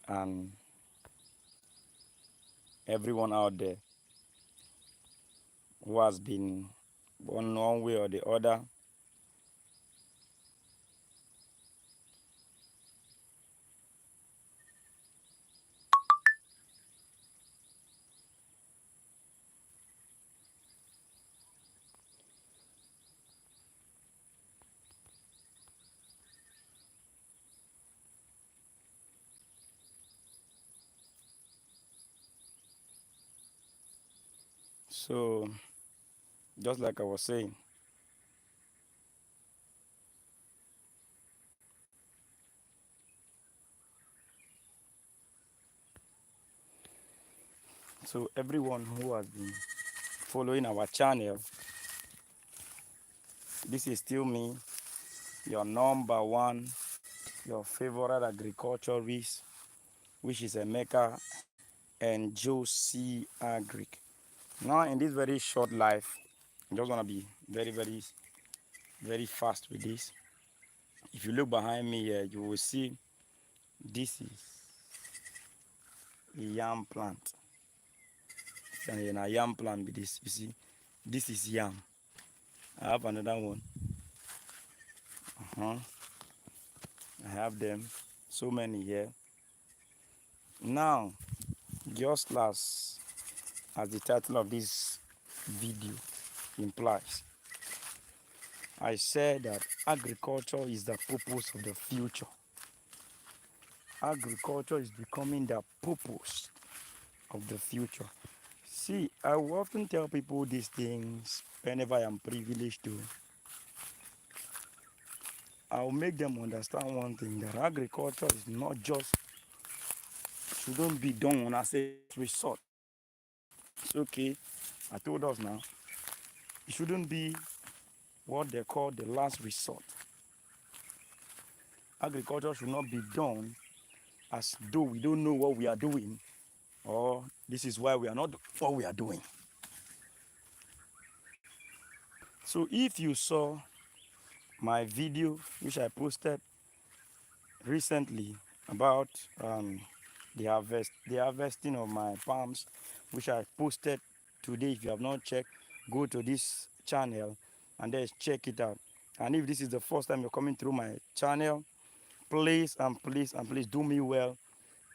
and everyone out there who has been born one way or the other. So, just like I was saying, so everyone who has been following our channel, this is still me, your number one, your favorite agriculturist, which is Emeka and Josie Agric. Now, in this very short life, I'm just gonna be very fast with this. If you look behind me here, you will see this is a yam plant. And a yam plant with this. You see, this is yam. I have another one. Uh-huh. I have them. So many here. Now, just as the title of this video implies, I said that agriculture is the purpose of the future. Agriculture is becoming the purpose of the future. See, I will often tell people these things whenever I am privileged to. I'll make them understand one thing, that agriculture is not just, shouldn't be done as a resort. It's okay. I told us now. It shouldn't be what they call the last resort. Agriculture should not be done as though we don't know what we are doing, or this is why we are not what we are doing. So if you saw my video, which I posted recently about the harvesting of my palms, which I posted today. If you have not checked, go to this channel and then check it out. And if this is the first time you're coming through my channel, please and please and please do me well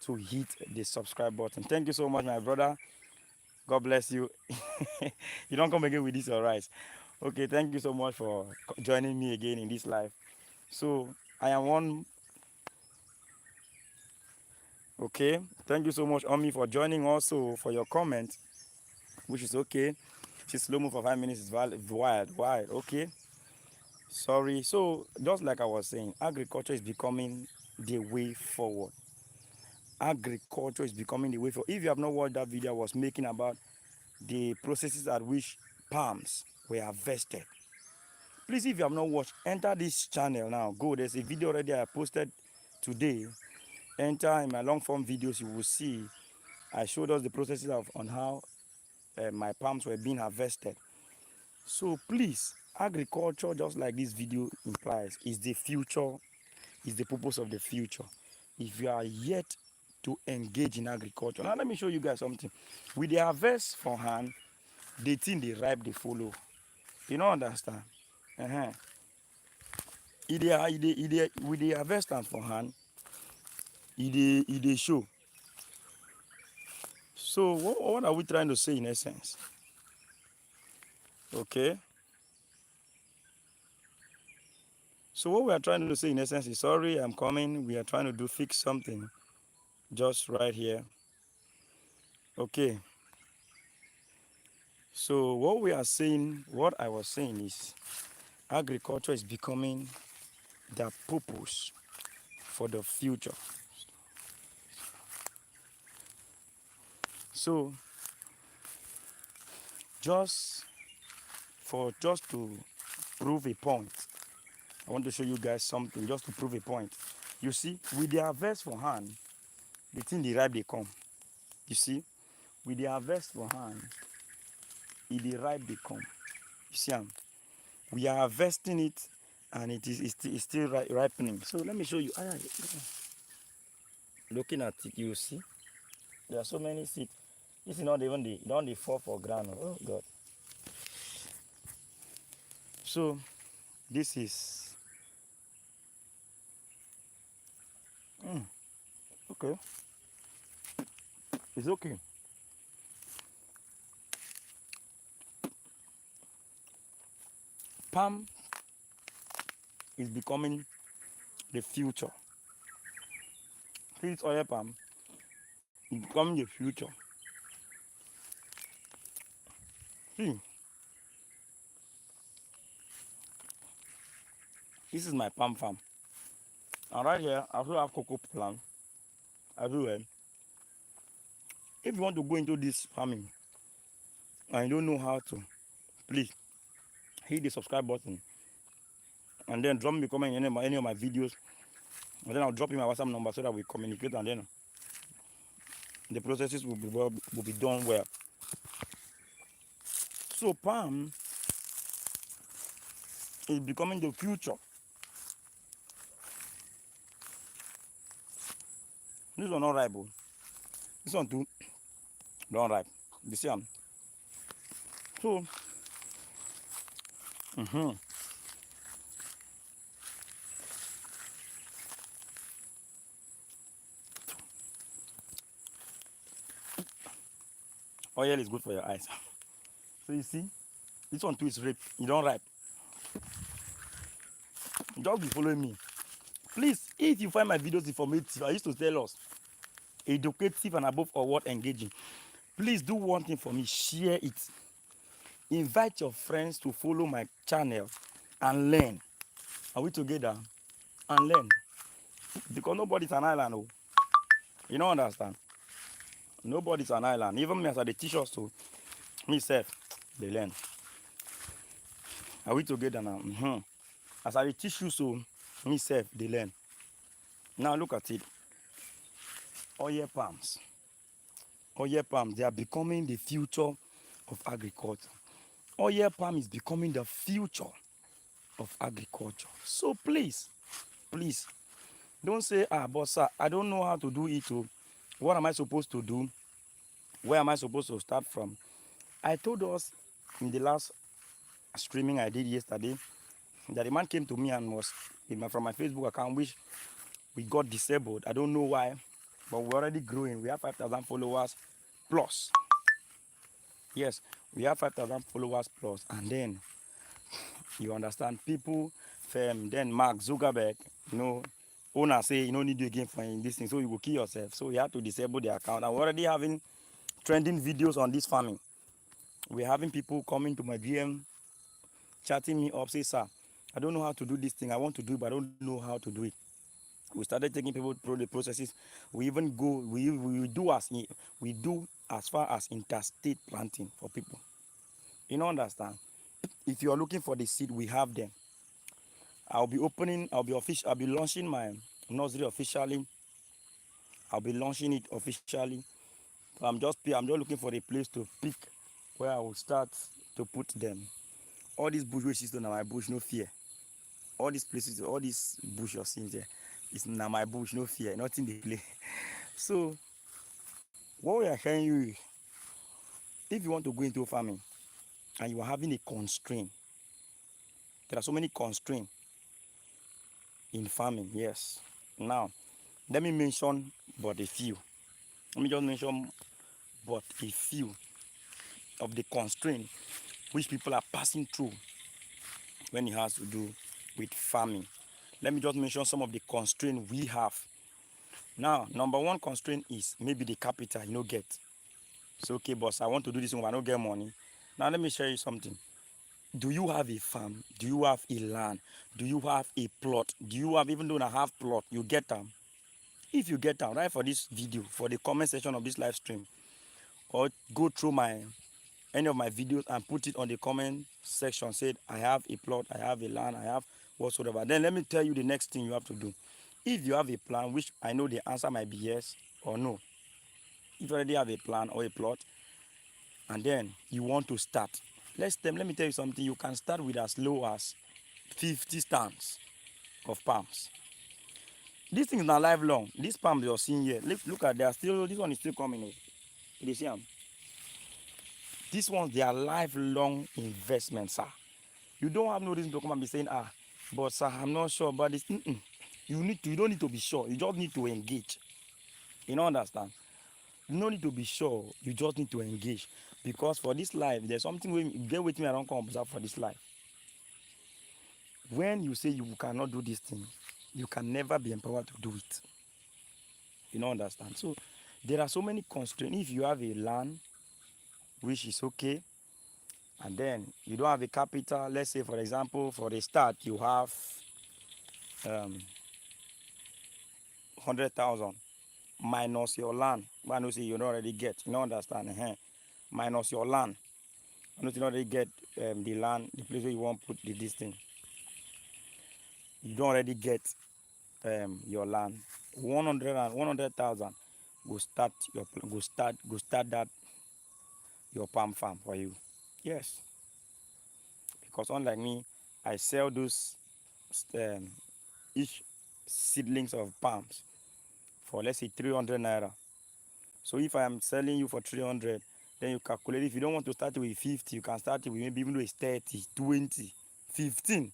to hit the subscribe button. Thank you so much, my brother. God bless you. You don't come again with this, all right? Okay, thank you so much for joining me again in this life. So I am one. Okay, thank you so much, Omi, for joining. Also for your comment, which is okay. She's slow move for 5 minutes is wild. Okay, sorry. So just like I was saying, agriculture is becoming the way forward. Agriculture is becoming the way forward. If you have not watched that video I was making about the processes at which palms were harvested, please, if you have not watched, enter this channel now. Go, there's a video already I posted today. Enter in my long form videos, you will see I showed us the processes on how my palms were being harvested. So please, agriculture, just like this video implies, is the future, is the purpose of the future. If you are yet to engage in agriculture, now let me show you guys something. With the harvest for hand, the thing they ripe, they follow. You don't understand? Uh-huh. With the harvest and for hand, it show. So what are we trying to say in essence? Okay. So what we are trying to say in essence is, sorry, I'm coming. We are trying to fix something just right here. Okay. So what I was saying is, agriculture is becoming the purpose for the future. So just to prove a point, I want to show you guys something just to prove a point. You see, with the harvest for hand, the thing the ripe they come. You see, with the harvest for hand, the ripe they come. You see, we are harvesting it, and it's still ripening. So let me show you. looking at it, you see there are so many seeds. This is not even the don't they fall for ground. Oh God. So this is okay. It's okay. Palm is becoming the future. This oil palm is becoming the future. See, this is my palm farm. And right here, I also have cocoa plants everywhere. If you want to go into this farming and you don't know how to, please hit the subscribe button and then drop me a comment in any of my videos. And then I'll drop you my WhatsApp number so that we communicate, and then the processes will be done well. So palm is becoming the future. This one not ripe. This one too don't ripe. You see them. So oil is good for your eyes. So you see, this one too is ripe. You don't ripe. Just be following me. Please, if you find my videos informative, I used to tell us educative and above all what engaging. Please do one thing for me, share it. Invite your friends to follow my channel and learn. Are we together? And learn. Because nobody's an island. Oh. You don't understand? Nobody's an island. Even me as I teach us to myself, they learn. Are we together now? As I teach you so, myself, they learn. Now look at it. Oil palms. Oil palms, they are becoming the future of agriculture. Oil palm is becoming the future of agriculture. So please, don't say, but sir, I don't know how to do it. What am I supposed to do? Where am I supposed to start from? I told us in the last streaming I did yesterday that a man came to me and was from my Facebook account, which we got disabled. I don't know why, but we're already growing. We have 5,000 followers plus. Yes, we have 5,000 followers plus. And then, you understand, people, then Mark Zuckerberg, owner say, you don't need you again for this thing, so you will kill yourself. So we have to disable the account. And we're already having trending videos on this farming. We're having people coming to my DM, chatting me up, say, sir, I don't know how to do this thing. I want to do it, but I don't know how to do it. We started taking people through the processes. We even go, we do as far as interstate planting for people. You know, understand? If you are looking for the seed, we have them. I'll be launching my nursery officially. I'll be launching it officially. I'm just looking for a place to pick where I will start to put them. All these bush which is now my bush, no fear. All these places, all these bush you're seeing there, it's now my bush, no fear, nothing they play. So what we are showing you is, if you want to go into farming and you are having a constraint, there are so many constraints in farming, yes. Now, let me mention but a few. Let me just mention but a few of the constraints which people are passing through when it has to do with farming. Let me just mention some of the constraints we have. Now, number one constraint is maybe the capital you don't get. So, okay, boss, I want to do this one, I don't get money. Now, let me show you something. Do you have a farm? Do you have a land? Do you have a plot? Do you have, even though I have plot, you get them? If you get them, right, for this video, for the comment section of this live stream, or go through any of my videos and put it on the comment section, said I have a plot, I have a land, I have whatsoever. Then let me tell you the next thing you have to do. If you have a plan, which I know the answer might be yes or no. If you already have a plan or a plot, and then you want to start, let me tell you something. You can start with as low as 50 stands of palms. This thing is not lifelong. This palm you're seeing here, look at, they are still, this one is still coming. You see them? These ones, they are lifelong investments, sir. You don't have no reason to come and be saying, but sir, I'm not sure about this. You don't need to be sure. You just need to engage. You don't understand? You don't need to be sure. You just need to engage. Because for this life, there's something when you get with me, I don't come observe for this life. When you say you cannot do this thing, you can never be empowered to do it. You don't understand? So there are so many constraints. If you have a land, which is okay, and then you don't have a capital, let's say for example, for the start, you have 100,000 minus your land. But I know say you don't already get, you don't understand, minus your land. I know you don't already get the land, the place where you want to put this thing. You don't already get your land. 100,000 go start that your palm farm for you. Yes, because unlike me, I sell those each seedlings of palms for, let's say, 300 naira. So if I am selling you for 300, then you calculate. If you don't want to start with 50, you can start with maybe, even though it's 30, 20, 15.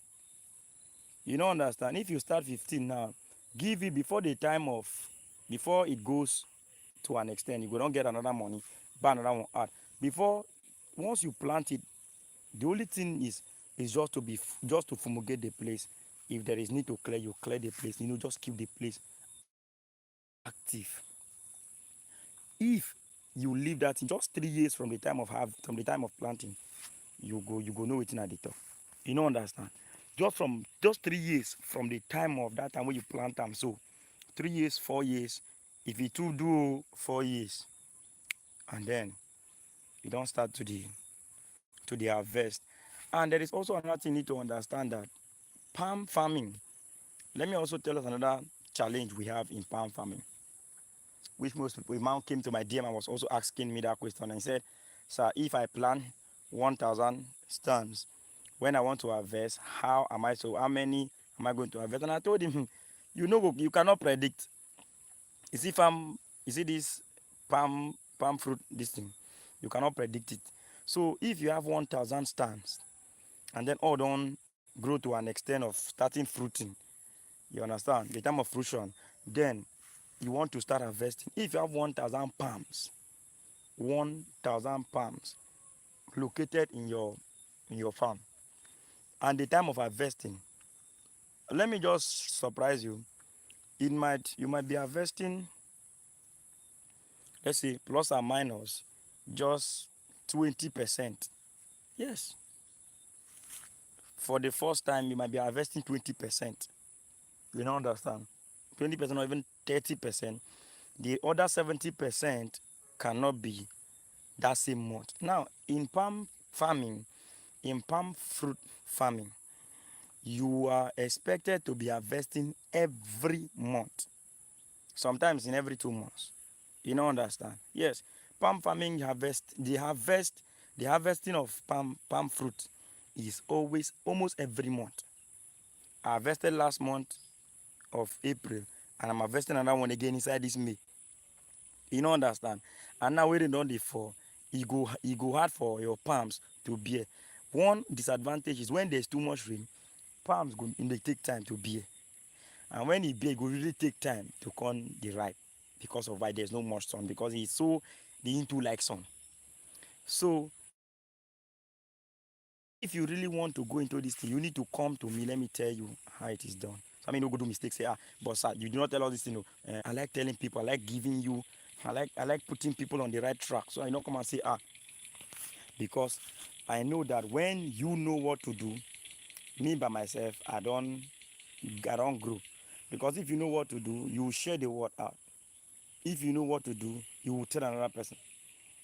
You don't understand? If you start 15 now, give it before before it goes to an extent, you go don't get another money, buy another one out. Once you plant it, the only thing is just to fumigate the place. If there is need to clear, you clear the place. Just keep the place active. If you leave that in just 3 years from the time of planting, you go know it at the top. You don't understand? Just 3 years from the time of that time when you plant them. So 3 years, 4 years, if you do 4 years, and then you don't start to the harvest. And there is also another thing you need to understand, that palm farming. Let me also tell us another challenge we have in palm farming, which most people, a man came to my DM and was also asking me that question, and he said, sir, if I plant 1,000 stems, when I want to harvest, how many am I going to harvest? And I told him, you cannot predict. You see this palm fruit, this thing, you cannot predict it. So if you have 1,000 stems, and then all don't grow to an extent of starting fruiting, you understand, the time of fruition, then you want to start harvesting. If you have 1,000 palms located in your farm, and the time of harvesting, let me just surprise you. You might be harvesting, let's say, plus or minus just 20%. Yes, for the first time you might be harvesting 20%. You don't understand? 20% or even 30%. The other 70% cannot be that same month. Now, in palm fruit farming, you are expected to be harvesting every month, sometimes in every 2 months. You don't understand? Yes, palm farming the harvesting of palm fruit is always almost every month. I harvested last month of April, and I'm harvesting another one again inside this May. You don't understand? And now waiting on the fall, it go hard for your palms to bear. One disadvantage is when there's too much rain, palms they take time to bear. And when it bear, it will really take time to come the ripe, because of why there's no much sun, because it's so the into like sun. So if you really want to go into this thing, you need to come to me. Let me tell you how it is done. So I mean, no go do mistakes. Say, but sir, you do not tell all this thing. No. I like telling people. I like giving you. I like putting people on the right track. So I don't come and say, because I know that when you know what to do, me by myself, I don't grow. Because if you know what to do, you will share the word out. If you know what to do, you will tell another person.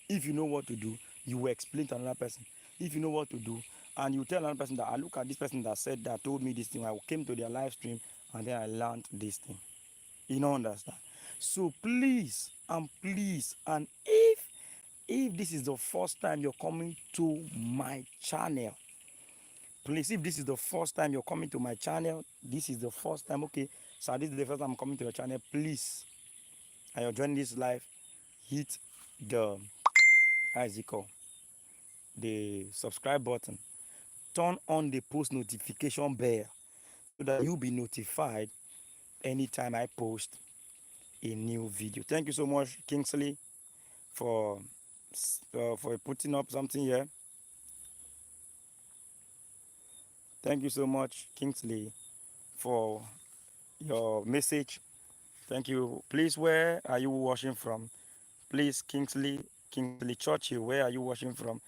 If you know what to do, you will explain to another person. If you know what to do, and you tell another person that I look at this person that said that, told me this thing, I came to their live stream and then I learned this thing. You don't understand? So please, and if this is the first time you're coming to my channel, please, if this is the first time you're coming to my channel, this is the first time, okay, So this is the first time I'm coming to your channel. Please, and you're joining this live, hit the, how is it called? The subscribe button. Turn on the post notification bell so that you'll be notified anytime I post a new video. Thank you so much, Kingsley, for putting up something here. Thank you so much, Kingsley, for your message. Thank you. Please, where are you watching from? Please, Kingsley Churchill, where are you watching from?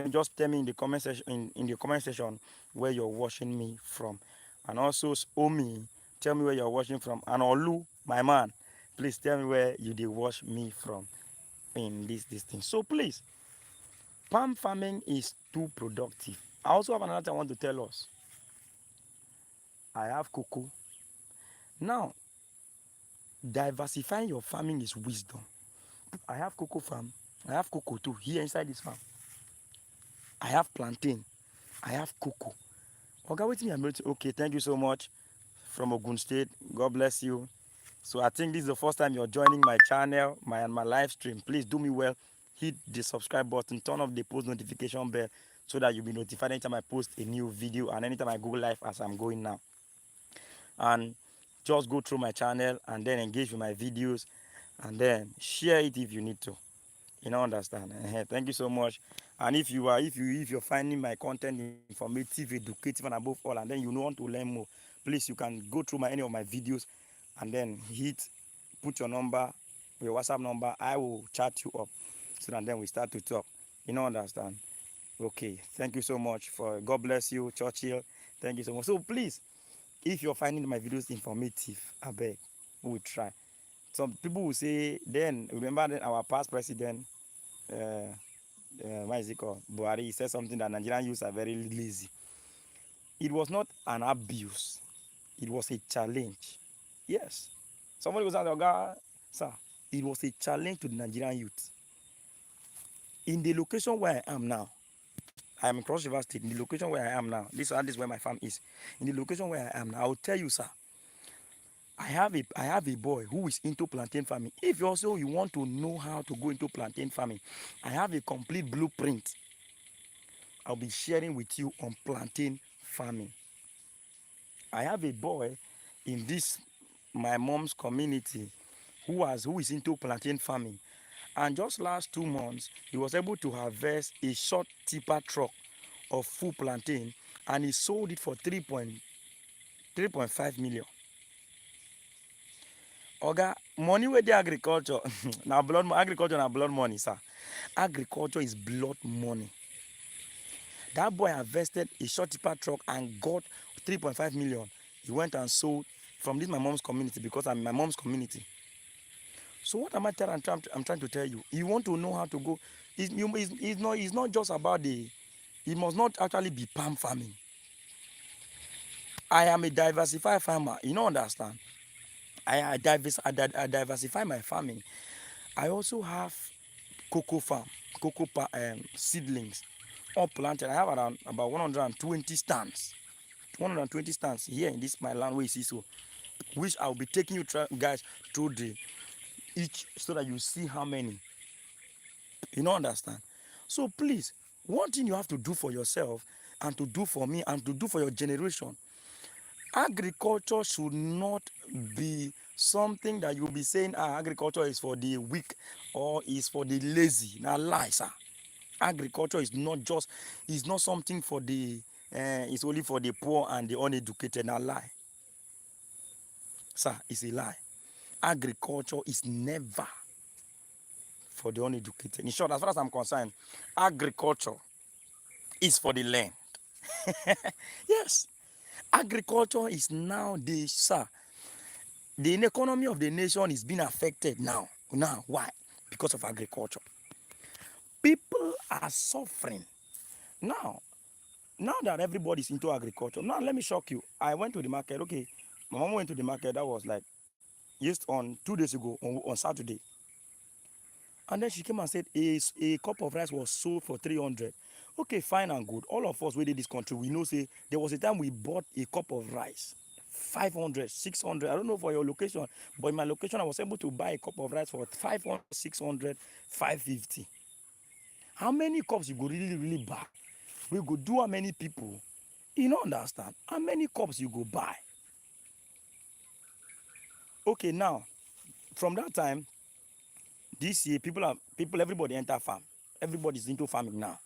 Just tell me in the comment section, in the comment section where you're watching me from. And also, Omi, tell me where you're watching from. And Olu, my man, please tell me where you did watch me from in this thing. So please, palm farming is too productive. I also have another thing I want to tell us. I have cocoa. Now, diversifying your farming is wisdom. I have cocoa farm. I have cocoa too here inside this farm. I have plantain. I have cocoa. Okay, waiting a minute. Okay, thank you so much from Ogun State. God bless you. So I think this is the first time you're joining my channel, my live stream. Please do me well. Hit the subscribe button, turn off the post notification bell so that you'll be notified anytime I post a new video and anytime I go live as I'm going now. And just go through my channel and then engage with my videos and then share it if you need to. You know, understand? Thank you so much. And if you're finding my content informative, educative, and above all, and then you want to learn more, please you can go through any of my videos and then put your number, your WhatsApp number. I will chat you up so that then we start to talk. You know, understand? Okay. Thank you so much for. God bless you, Churchill. Thank you so much. So please, if you're finding my videos informative, I beg, we will try. Some people will say, then remember that our past president, what is it called? Buhari, he said something that Nigerian youths are very lazy. It was not an abuse. It was a challenge. Yes. Somebody was saying, "Oga, sir, it was a challenge to the Nigerian youth." In the location where I am now, I am in Cross River State. In the location where I am now, this is where my farm is. In the location where I am now, I will tell you, sir, I have a boy who is into plantain farming. If you want to know how to go into plantain farming, I have a complete blueprint I'll be sharing with you on plantain farming. I have a boy in this my mom's community who is into plantain farming, and just last 2 months he was able to harvest a short tipper truck of full plantain and he sold it for 3.5 million. Oga, money with the agriculture now agriculture na blood money, sir. Agriculture is blood money. That boy invested a short tipper truck and got 3.5 million. He went and sold from my mom's community because I'm in my mom's community. So what am I telling? I'm trying to tell you. You want to know how to go. It's not just about it must not actually be palm farming. I am a diversified farmer. You don't understand. I diversify my farming. I also have cocoa farm, seedlings, all planted. I have around about 120 stands. 120 stands here in this my land where you see, so which I'll be taking you guys through each so that you see how many. You don't understand. So please, one thing you have to do for yourself and to do for me and to do for your generation, agriculture should not be something that you'll be saying agriculture is for the weak or is for the lazy. Now lie, sir. Agriculture is not something for the it's only for the poor and the uneducated. Now lie, sir, it's a lie. Agriculture is never for the uneducated. In short, as far as I'm concerned, agriculture is for the land. Yes, agriculture is now the economy of the nation is being affected now. Why? Because of agriculture. People are suffering now. Now that everybody's into agriculture, now let me shock you. I went to the market. Okay, my mom went to the market. That was like just on 2 days ago on Saturday. And then she came and said a cup of rice was sold for 300. Okay, fine and good. All of us within this country, we know say there was a time we bought a cup of rice 500, 600. I don't know for your location, but in my location, I was able to buy a cup of rice for 500, 600, 550. How many cups you go really buy? We go do how many people? You don't understand. How many cups you go buy? Okay, now, from that time, this year, everybody enter farm. Everybody's into farming now.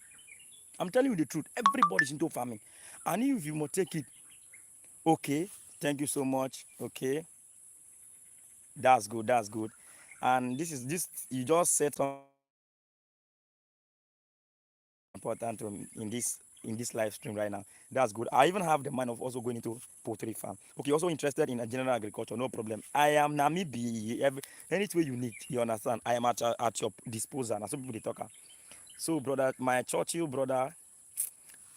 I'm telling you the truth. Everybody's into farming. And if you must take it, okay, thank you so much. Okay, that's good. That's good. And this you just said something important in this live stream right now. That's good. I even have the mind of also going into poultry farm. Okay, also interested in a general agriculture, no problem. I am Namibi. Any way you need, you understand. I am at your disposal. And some people they talk. So, brother, my Churchill brother,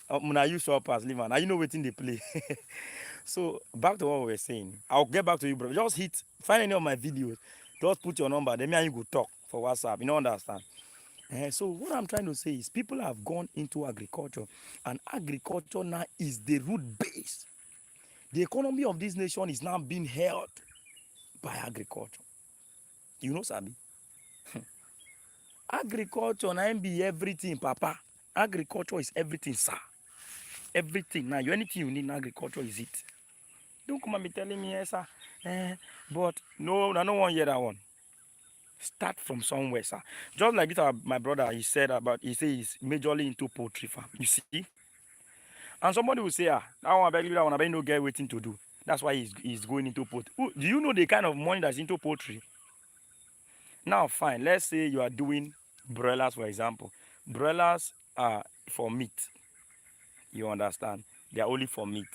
when you show up as live, now you know waiting they play. So back to what we were saying. I'll get back to you, brother. Just find any of my videos. Just put your number. Then me and you go talk for WhatsApp. You know, understand? So what I'm trying to say is people have gone into agriculture, and agriculture now is the root base. The economy of this nation is now being held by agriculture. You know, Sabi? Agriculture now be everything, Papa. Agriculture is everything, sir. Everything. Now, anything you need in agriculture is it. Don't come and be telling me, yes, sir. But no, I don't want to hear that one. Start from somewhere, sir. Just like this, my brother, he says he's majorly into poultry farm. You see? And somebody will say, that one, I beg no get waiting to do. That's why he's going into poultry. Do you know the kind of money that's into poultry? Now, fine. Let's say you are doing broilers, for example. Broilers are for meat. You understand? They are only for meat.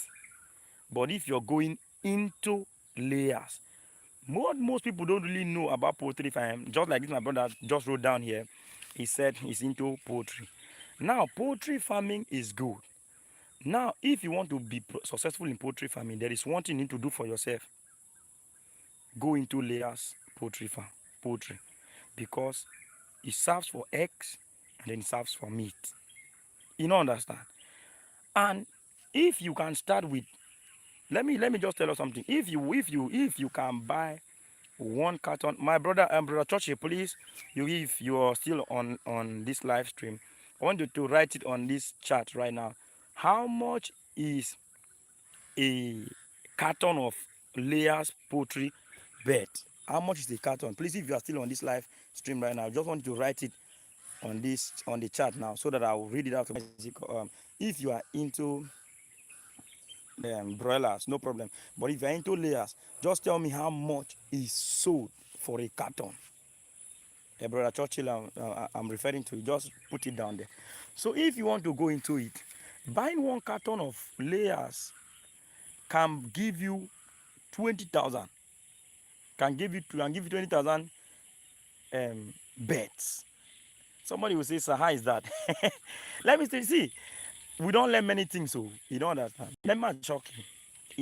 But if you're going into layers, what most people don't really know about poultry farm, just like this, my brother just wrote down here, he said he's into poultry. Now, poultry farming is good. Now, if you want to be successful in poultry farming, there is one thing you need to do for yourself. Go into layers poultry, because it serves for eggs and then it serves for meat. You know, understand? And if you can start with, let me just tell you something. If you can buy one carton, my brother Churchy, please, if you are still on this live stream, I want you to write it on this chat right now. How much is a carton of layers poultry bed? How much is a carton? Please, if you are still on this live stream right now, I just want you to write it on the chat now, so that I will read it out. If you are into broilers, no problem. But if you're into layers, just tell me how much is sold for a carton. Brother Churchill, I'm referring to, just put it down there. So if you want to go into it, buying one carton of layers can give you 20,000. Can give you 20,000 beds. Somebody will say, "Sir, how is that?" Let me see. We don't learn many things, so you don't understand. Let me shock you.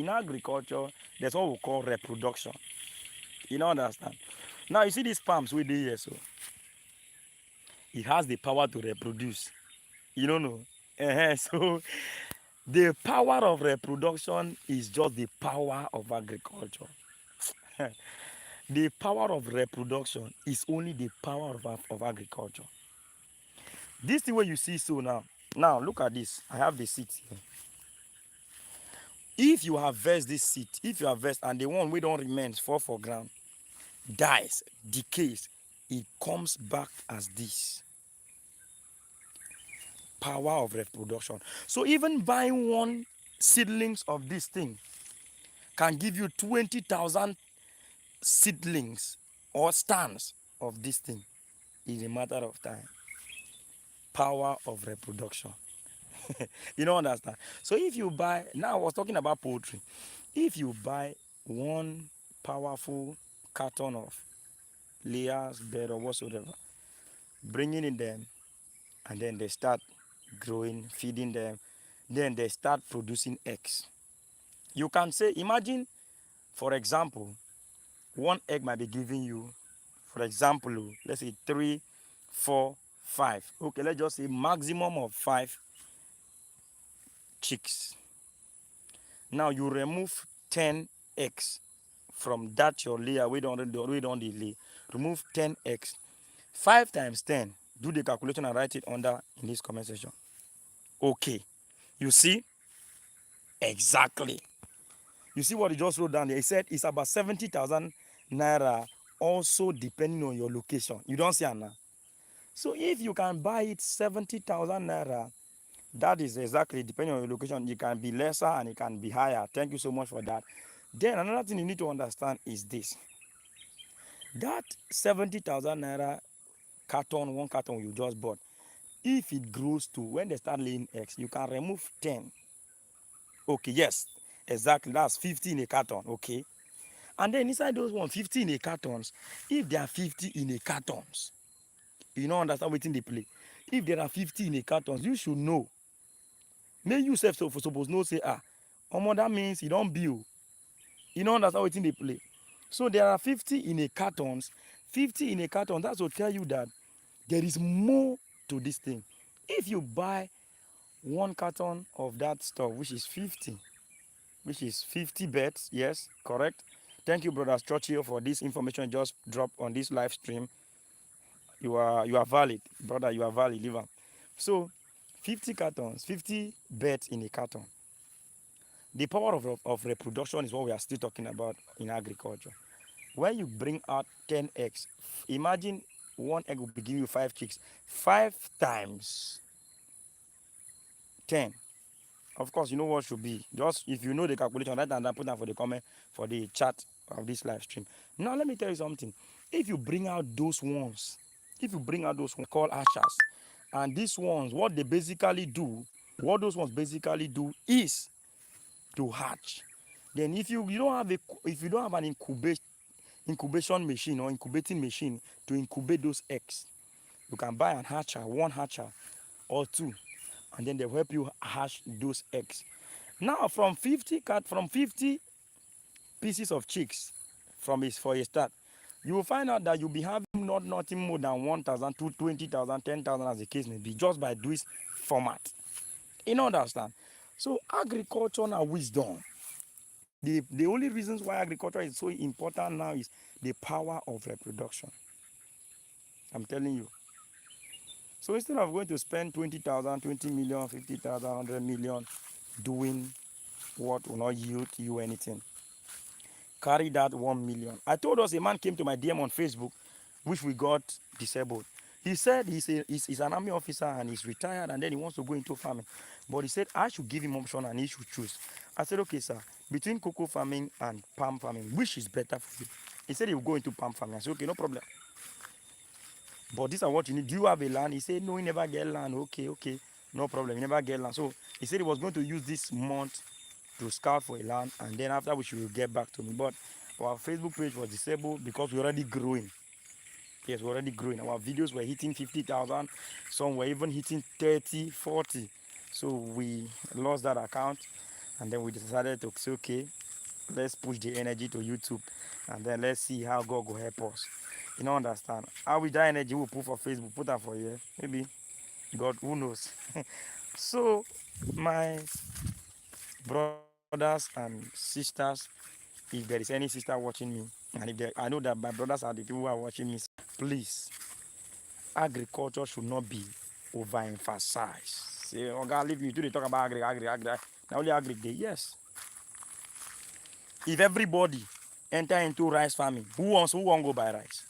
In agriculture, there's what we call reproduction. You don't understand. Now you see these palms we do here, so it has the power to reproduce. You don't know. So the power of reproduction is just the power of agriculture. The power of reproduction is only the power of agriculture. This thing where you see so now look at this. I have the seed here. If you harvest this seed, and the one we don't remain fall for ground, dies, decays, it comes back as this. Power of reproduction. So even buying one seedlings of this thing can give you 20,000 seedlings or stands of this thing in a matter of time. Power of reproduction. You don't understand? So if you buy, now I was talking about poultry. If you buy one powerful carton of layers, bed, or whatsoever, bringing in them, and then they start growing, feeding them, then they start producing eggs. You can say, imagine, for example, one egg might be giving you, for example, let's say 3, 4, 5. Okay, let's just say maximum of 5 chicks. Now you remove 10x from that your layer we don't delay. Remove 10x. 5 times 10. Do the calculation and write it under in this comment section. Okay. You see? Exactly. You see what he just wrote down there? He said it's about 70,000 naira, also depending on your location. You don't see it now. So if you can buy it 70,000 naira, that is exactly depending on your location. It can be lesser and it can be higher. Thank you so much for that. Then another thing you need to understand is this. That 70,000 naira carton, one carton you just bought, if it grows to, when they start laying eggs, you can remove 10. Okay, yes, exactly. That's 50 in a carton, okay? And then inside those 150 in a cartons, if there are 50 in a cartons, you don't understand within the play. If there are 50 in a cartons, you should know. May you self suppose know say, that means you don't bill. You don't understand within the play. So there are 50 in a cartons. 50 in a carton, that will tell you that there is more to this thing. If you buy one carton of that stuff, which is 50 bets, yes, correct. Thank you, brothers Churchill, for this information just dropped on this live stream. You are valid, brother. You are valid, liver. So 50 cartons, 50 bets in a carton. The power of reproduction is what we are still talking about in agriculture. When you bring out 10 eggs, imagine one egg will be giving you 5 chicks. 5 times 10. Of course, you know what should be. Just if you know the calculation, write and put that for the comment for the chat of this live stream. Now, let me tell you something. If you bring out those ones called archers, and these ones, what those ones basically do is to hatch. Then if you don't have an incubation machine or incubating machine to incubate those eggs, you can buy one hatcher or two, and then they'll help you hatch those eggs. Now from 50 pieces of chicks for a start, you will find out that you'll be having nothing more than 1,000 to 20,000, 10,000 as the case may be, just by this format. You understand? So agriculture and wisdom. The only reasons why agriculture is so important now is the power of reproduction. I'm telling you. So instead of going to spend 20,000, 20 million, 50,000, 100 million doing what will not yield you anything, carry that 1 million. I told us a man came to my DM on Facebook, which we got disabled. He said he's an army officer and he's retired, and then he wants to go into farming. But he said I should give him option and he should choose. I said, okay, sir, between cocoa farming and palm farming, which is better for you? He said he will go into palm farming. I said, okay, no problem. But these are what you need. Do you have a land? He said, no, he never get land. Okay, no problem. He never get land. So he said he was going to use this month to scout for a land, and then after which he will get back to me. But our Facebook page was disabled because we're already growing. Yes, we're already growing. Our videos were hitting 50,000. Some were even hitting 30, 40. So we lost that account, and then we decided to say, okay, let's push the energy to YouTube, and then let's see how God will help us. You don't understand? How we that energy will put for Facebook, put that for you. Maybe God, who knows? So, my brothers and sisters, if there is any sister watching me, and if I know that my brothers are the people who are watching me, please, agriculture should not be overemphasized. Say, oh God, leave me. Do they talk about agri? Now only agri day. Yes. If everybody enter into rice farming, who won't go buy rice?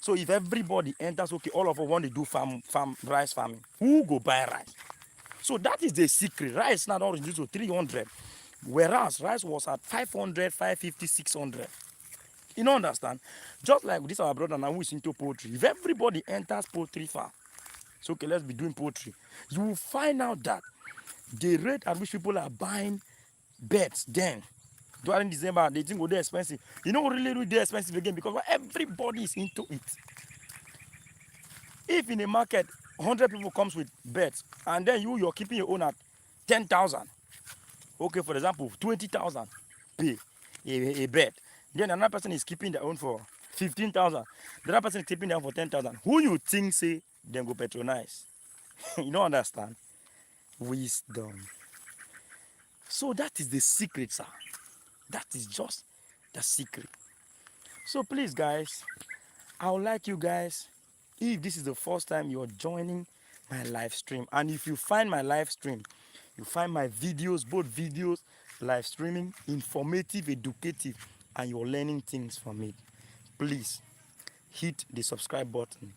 So if everybody enters, okay, all of us want to do rice farming, who go buy rice? So that is the secret. Rice now don't reduce to 300, whereas rice was at 500, 550, 600. You don't understand? Just like this our brother now who is into poultry. If everybody enters poultry farm, so okay, let's be doing poultry, you will find out that the rate at which people are buying birds then during December, they think they're expensive. You know, really they're expensive again because everybody is into it. If in a market 100 people comes with birds, and then you're keeping your own at 10,000, okay, for example, 20,000 pay a bird, then another person is keeping their own for 15,000, the other person is keeping their own for 10,000. Who you think say then go patronize? You don't understand? Wisdom. So that is the secret, sir. That is just the secret. So please, guys, I would like you guys, if this is the first time you're joining my live stream, and if you find my live stream, you find my videos, both videos, live streaming, informative, educative, and you're learning things from it, please hit the subscribe button,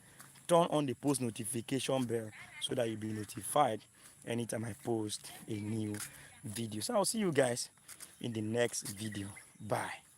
turn on the post notification bell so that you'll be notified anytime I post a new video. So I'll see you guys in the next video. Bye.